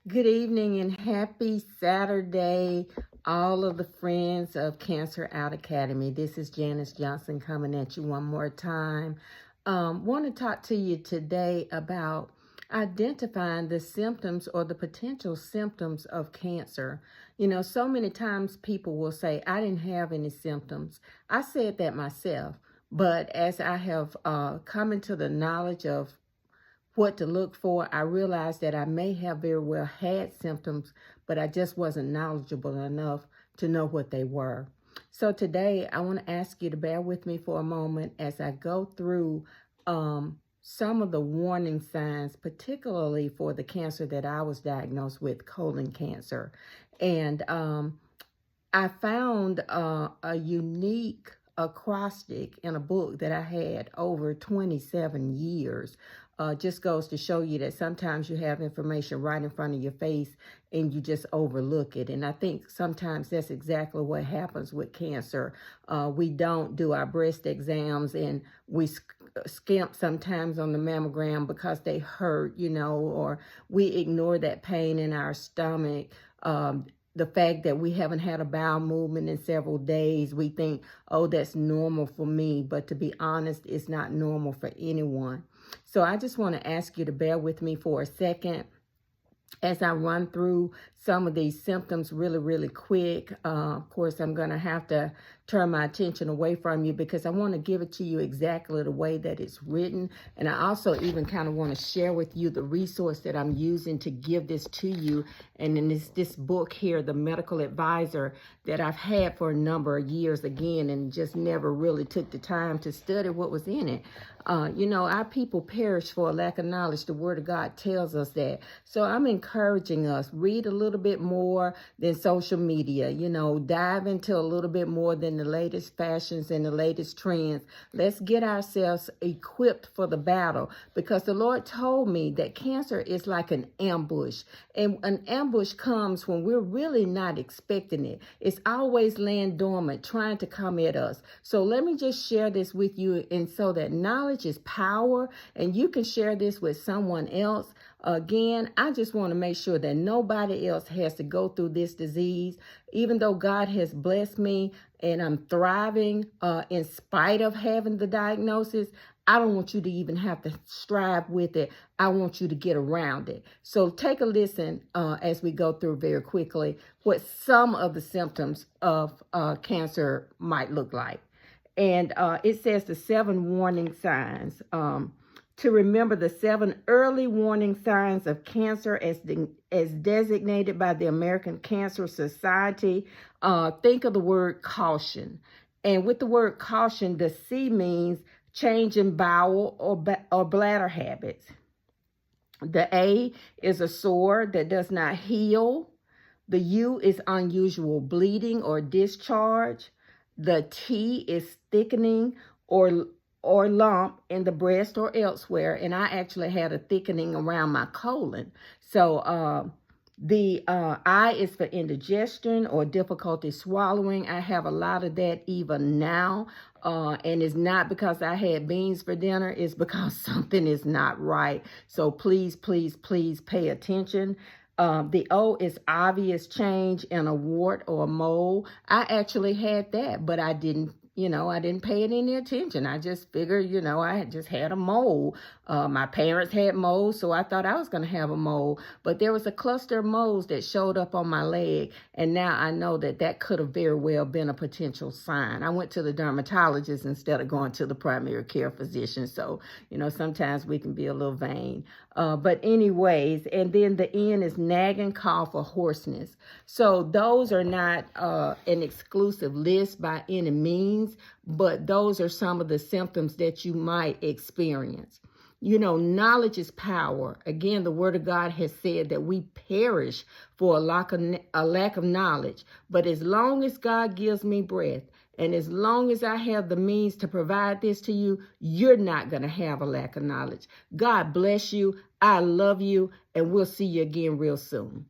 Good evening and happy Saturday, all of the friends of C.A.U.T Academy. This is Janice Johnson coming at you one more time. Want to talk to you today about identifying the symptoms or the potential symptoms of cancer. You know, so many times people will say, I didn't have any symptoms. I said that myself, but as I have come into the knowledge of what to look for, I realized that I may have very well had symptoms, but I just wasn't knowledgeable enough to know what they were. So today, I want to ask you to bear with me for a moment as I go through some of the warning signs, particularly for the cancer that I was diagnosed with, colon cancer. And I found a unique acrostic in a book that I had over 27 years. Just goes to show you that sometimes you have information right in front of your face and you just overlook it. And I think sometimes that's exactly what happens with cancer. We don't do our breast exams and we skimp sometimes on the mammogram because they hurt, you know, or we ignore that pain in our stomach. The fact that we haven't had a bowel movement in several days, we think, oh, that's normal for me. But to be honest, it's not normal for anyone. So I just want to ask you to bear with me for a second as I run through some of these symptoms really quick. Of course, I'm going to have to turn my attention away from you because I want to give it to you exactly the way that it's written. And I also even kind of want to share with you the resource that I'm using to give this to you. And then this book here, The Medical Advisor, that I've had for a number of years again, and just never really took the time to study what was in it. You know, our people perish for a lack of knowledge. The Word of God tells us that. So I'm encouraging us, read a little bit more than social media, you know, dive into a little bit more than the latest fashions and the latest trends. Let's get ourselves equipped for the battle, because the Lord told me that cancer is like an ambush, and an ambush comes when we're really not expecting it. It's always laying dormant, trying to come at us. So let me just share this with you, and so that knowledge is power, and you can share this with someone else. Again, I just want to make sure that nobody else has to go through this disease. Even though God has blessed me and I'm thriving in spite of having the diagnosis, I don't want you to even have to strive with it. I want you to get around it. So take a listen as we go through very quickly what some of the symptoms of cancer might look like. And it says the 7 warning signs. To remember the 7 early warning signs of cancer as designated by the American Cancer Society. Think of the word caution. And with the word caution, the C means change in bowel or bladder habits. The A is a sore that does not heal. The U is unusual bleeding or discharge. The T is thickening or lump in the breast or elsewhere. And I actually had a thickening around my colon. So the I is for indigestion or difficulty swallowing. I have a lot of that even now. And it's not because I had beans for dinner. It's because something is not right. So please pay attention. The O is obvious change in a wart or a mole. I actually had that, but I didn't pay it any attention. I just figured, I had just had a mole. My parents had moles, so I thought I was going to have a mole. But there was a cluster of moles that showed up on my leg, and now I know that could have very well been a potential sign. I went to the dermatologist instead of going to the primary care physician. So, sometimes we can be a little vain. But anyways, and then the N is nagging cough or hoarseness. So those are not an exclusive list by any means, but those are some of the symptoms that you might experience. Knowledge is power. Again, the Word of God has said that we perish for a lack of knowledge. But as long as God gives me breath, and as long as I have the means to provide this to you, you're not going to have a lack of knowledge. God bless you. I love you, and we'll see you again real soon.